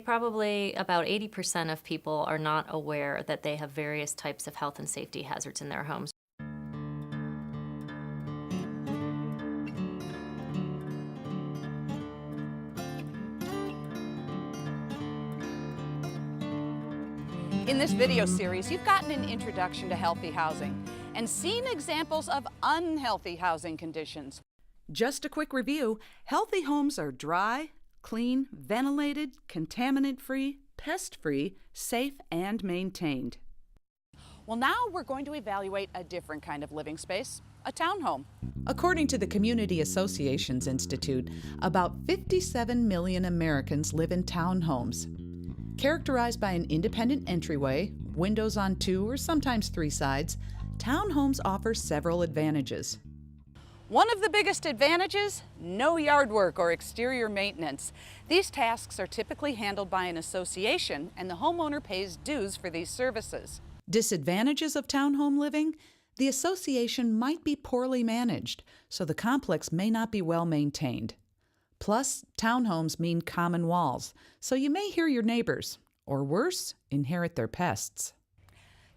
Probably about 80% of people are not aware that they have various types of health and safety hazards in their homes. In this video series, you've gotten an introduction to healthy housing and seen examples of unhealthy housing conditions. Just a quick review, healthy homes are dry, clean, ventilated, contaminant-free, pest-free, safe, and maintained. Well, now we're going to evaluate a different kind of living space, a townhome. According to the Community Associations Institute, about 57 million Americans live in townhomes. Characterized by an independent entryway, windows on 2 or sometimes 3 sides, townhomes offer several advantages. One of the biggest advantages, no yard work or exterior maintenance. These tasks are typically handled by an association, and the homeowner pays dues for these services. Disadvantages of townhome living? The association might be poorly managed, so the complex may not be well maintained. Plus, townhomes mean common walls, so you may hear your neighbors, or worse, inherit their pests.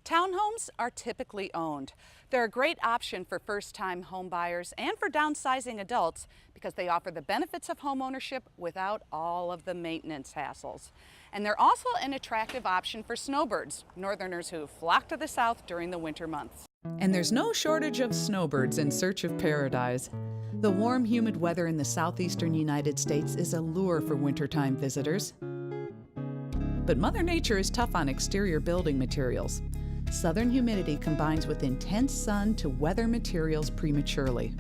Townhomes are typically owned. They're a great option for first-time home buyers and for downsizing adults because they offer the benefits of homeownership without all of the maintenance hassles. And they're also an attractive option for snowbirds, northerners who flock to the south during the winter months. And there's no shortage of snowbirds in search of paradise. The warm, humid weather in the southeastern United States is a lure for wintertime visitors. But Mother Nature is tough on exterior building materials. Southern humidity combines with intense sun to weather materials prematurely.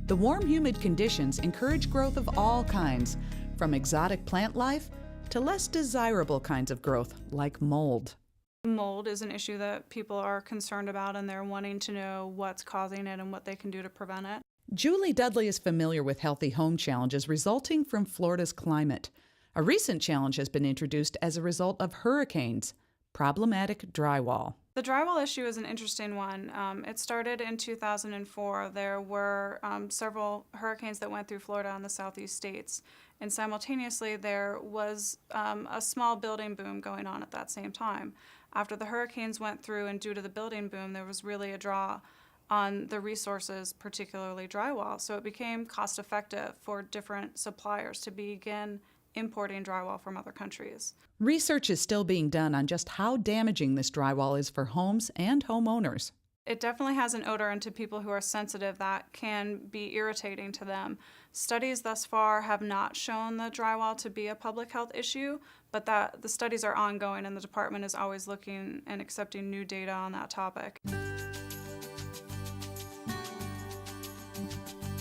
The warm, humid conditions encourage growth of all kinds, from exotic plant life to less desirable kinds of growth, like mold. Mold is an issue that people are concerned about, and they're wanting to know what's causing it and what they can do to prevent it. Julie Dudley is familiar with healthy home challenges resulting from Florida's climate. A recent challenge has been introduced as a result of hurricanes: problematic drywall. The drywall issue is an interesting one. It started in 2004. There were several hurricanes that went through Florida and the southeast states, and simultaneously there was a small building boom going on at that same time. After the hurricanes went through, and due to the building boom, there was really a draw on the resources, particularly drywall. So it became cost effective for different suppliers to begin importing drywall from other countries. Research is still being done on just how damaging this drywall is for homes and homeowners. It definitely has an odor, and to people who are sensitive, that can be irritating to them. Studies thus far have not shown the drywall to be a public health issue, but the studies are ongoing, and the department is always looking and accepting new data on that topic.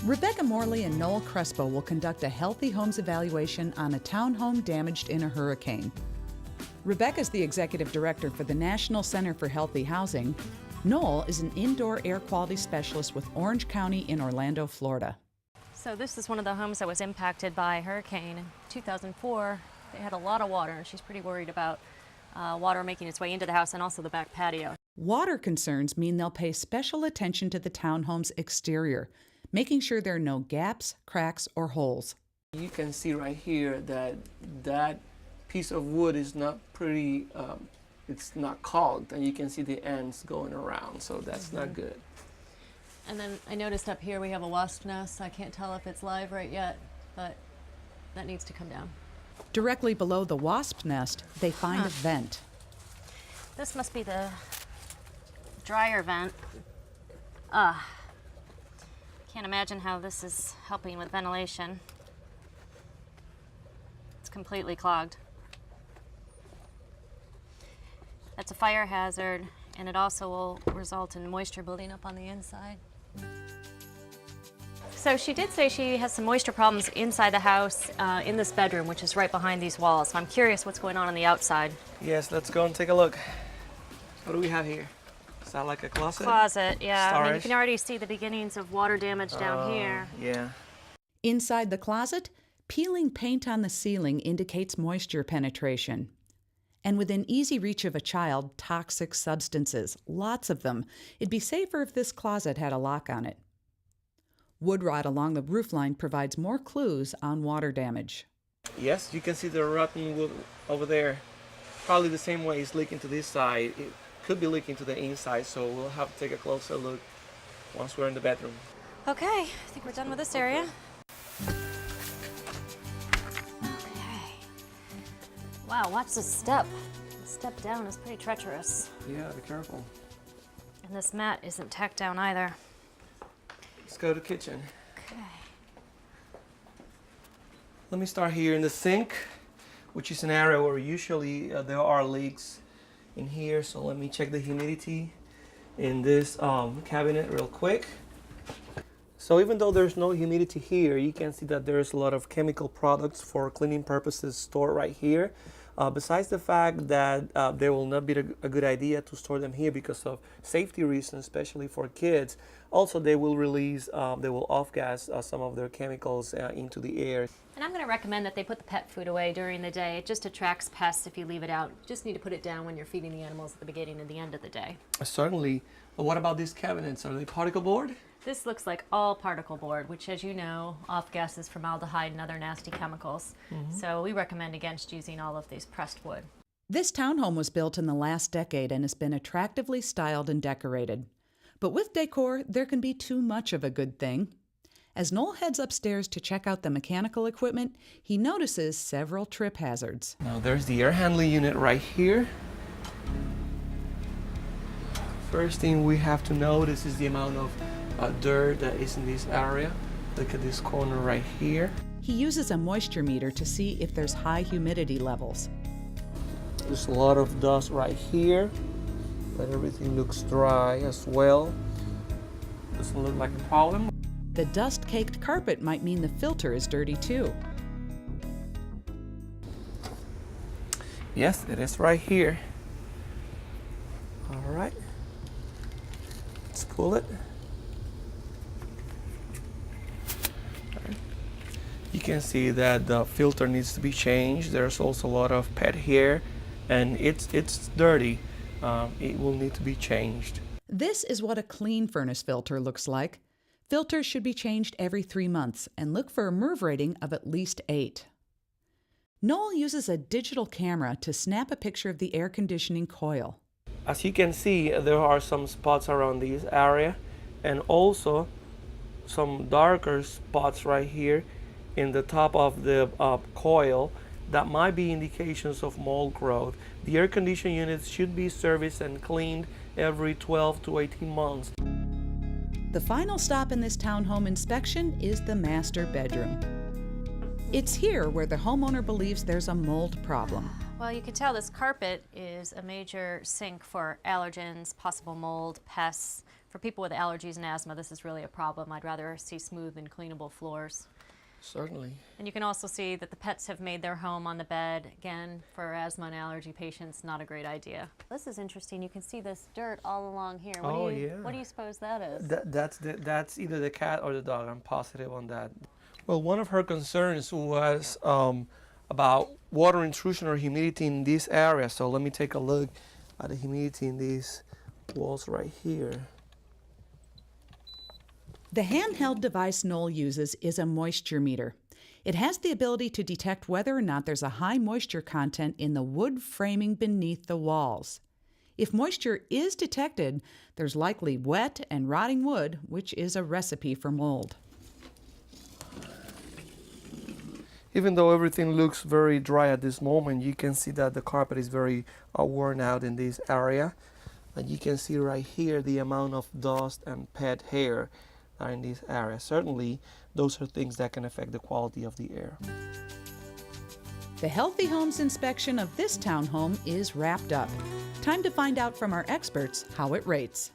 Rebecca Morley and Noel Crespo will conduct a healthy homes evaluation on a townhome damaged in a hurricane. Rebecca is the executive director for the National Center for Healthy Housing. Noel is an indoor air quality specialist with Orange County in Orlando, Florida. So this is one of the homes that was impacted by a hurricane in 2004. They had a lot of water, and she's pretty worried about water making its way into the house and also the back patio. Water concerns mean they'll pay special attention to the townhome's exterior, making sure there are no gaps, cracks, or holes. You can see right here that that piece of wood is not pretty, it's not caulked, and you can see the ends going around, so that's not good. And then I noticed up here we have a wasp nest. I can't tell if it's live right yet, but that needs to come down. Directly below the wasp nest, they find a vent. This must be the dryer vent. Can't imagine how this is helping with ventilation. It's completely clogged. That's a fire hazard, and it also will result in moisture building up on the inside. So she did say she has some moisture problems inside the house in this bedroom, which is right behind these walls. So I'm curious what's going on the outside. Yes, let's go and take a look. What do we have here? Is that like a closet? Closet, yeah. Storage? I mean, you can already see the beginnings of water damage down here. Yeah. Inside the closet, peeling paint on the ceiling indicates moisture penetration. And within easy reach of a child, toxic substances, lots of them. It'd be safer if this closet had a lock on it. Wood rot along the roofline provides more clues on water damage. Yes, you can see the rotten wood over there. Probably the same way it's leaking to this side. It could be leaking to the inside, so we'll have to take a closer look once we're in the bedroom. Okay, I think we're done with this area. Okay. Wow, watch the step. The step down is pretty treacherous. Yeah, be careful. And this mat isn't tacked down either. Let's go to the kitchen. Okay. Let me start here in the sink, which is an area where usually there are leaks in here. So let me check the humidity in this cabinet real quick. So even though there's no humidity here, you can see that there's a lot of chemical products for cleaning purposes stored right here. Besides the fact that there will not be a good idea to store them here because of safety reasons, especially for kids, also they will release, they will off-gas some of their chemicals into the air. And I'm going to recommend that they put the pet food away during the day. It just attracts pests if you leave it out. You just need to put it down when you're feeding the animals at the beginning and the end of the day. Certainly. But what about these cabinets? Are they particle board? This looks like all particle board, which, as you know, off-gases formaldehyde and other nasty chemicals. So we recommend against using all of these pressed wood. This townhome was built in the last decade and has been attractively styled and decorated. But with decor, there can be too much of a good thing. As Noel heads upstairs to check out the mechanical equipment, he notices several trip hazards. Now there's the air handling unit right here. First thing we have to notice is the amount of dirt that is in this area. Look at this corner right here. He uses a moisture meter to see if there's high humidity levels. There's a lot of dust right here, but everything looks dry as well. Doesn't look like a problem. The dust-caked carpet might mean the filter is dirty too. Yes, it is right here. All right, let's pull it. You can see that the filter needs to be changed. There's also a lot of pet hair, and it's dirty. It will need to be changed. This is what a clean furnace filter looks like. Filters should be changed every 3 months and look for a MERV rating of at least 8. Noel uses a digital camera to snap a picture of the air conditioning coil. As you can see, there are some spots around this area, and also some darker spots right here in the top of the coil that might be indications of mold growth. The air conditioning units should be serviced and cleaned every 12 to 18 months. The final stop in this townhome inspection is the master bedroom. It's here where the homeowner believes there's a mold problem. Well, you can tell this carpet is a major sink for allergens, possible mold, pests. For people with allergies and asthma, this is really a problem. I'd rather see smooth and cleanable floors. Certainly. And you can also see that the pets have made their home on the bed. Again, for asthma and allergy patients, not a great idea. This is interesting. You can see this dirt all along here. What do you suppose that is? That's either the cat or the dog. I'm positive on that. Well, one of her concerns was about water intrusion or humidity in this area. So let me take a look at the humidity in these walls right here. The handheld device Noel uses is a moisture meter. It has the ability to detect whether or not there's a high moisture content in the wood framing beneath the walls. If moisture is detected, there's likely wet and rotting wood, which is a recipe for mold. Even though everything looks very dry at this moment, you can see that the carpet is very worn out in this area. And you can see right here the amount of dust and pet hair are in this area. Certainly, those are things that can affect the quality of the air. The Healthy Homes inspection of this townhome is wrapped up. Time to find out from our experts how it rates.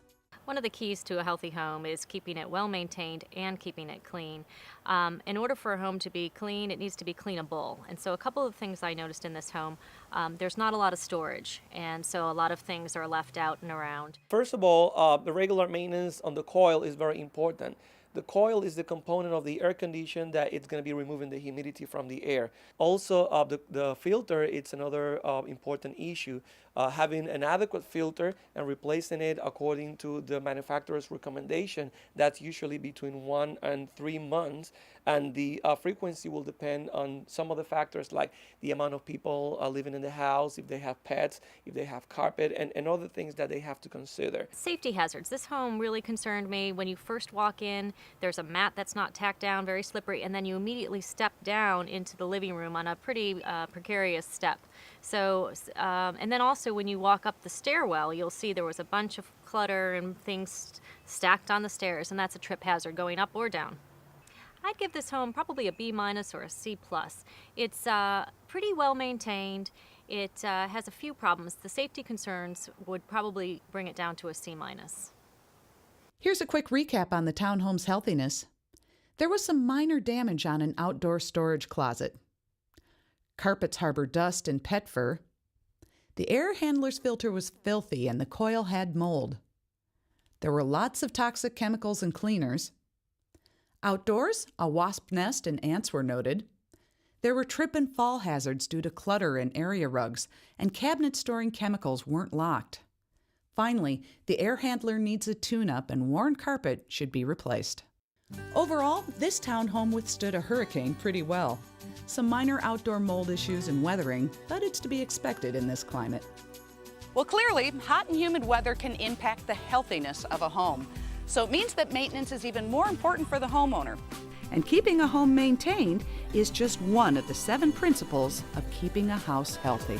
One of the keys to a healthy home is keeping it well maintained and keeping it clean. In order for a home to be clean, it needs to be cleanable. And so a couple of things I noticed in this home, there's not a lot of storage, and so a lot of things are left out and around. First of all, the regular maintenance on the coil is very important. The coil is the component of the air condition that it's going to be removing the humidity from the air. Also, the filter, it's another important issue. Having an adequate filter and replacing it according to the manufacturer's recommendation, that's usually between 1 and 3 months. and the frequency will depend on some of the factors like the amount of people living in the house, if they have pets, if they have carpet, and other things that they have to consider. Safety hazards. This home really concerned me. When you first walk in, there's a mat that's not tacked down, very slippery, and then you immediately step down into the living room on a pretty precarious step. So, and then also when you walk up the stairwell, you'll see there was a bunch of clutter and things stacked on the stairs, and that's a trip hazard going up or down. I'd give this home probably a B- or a C+. It's pretty well maintained. It has a few problems. The safety concerns would probably bring it down to a C-. Here's a quick recap on the townhome's healthiness. There was some minor damage on an outdoor storage closet. Carpets harbor dust and pet fur. The air handler's filter was filthy and the coil had mold. There were lots of toxic chemicals and cleaners. Outdoors, a wasp nest and ants were noted. There were trip and fall hazards due to clutter and area rugs, and cabinets storing chemicals weren't locked. Finally, the air handler needs a tune-up and worn carpet should be replaced. Overall, this townhome withstood a hurricane pretty well. Some minor outdoor mold issues and weathering, but it's to be expected in this climate. Well, clearly, hot and humid weather can impact the healthiness of a home. So it means that maintenance is even more important for the homeowner. And keeping a home maintained is just one of the 7 principles of keeping a house healthy.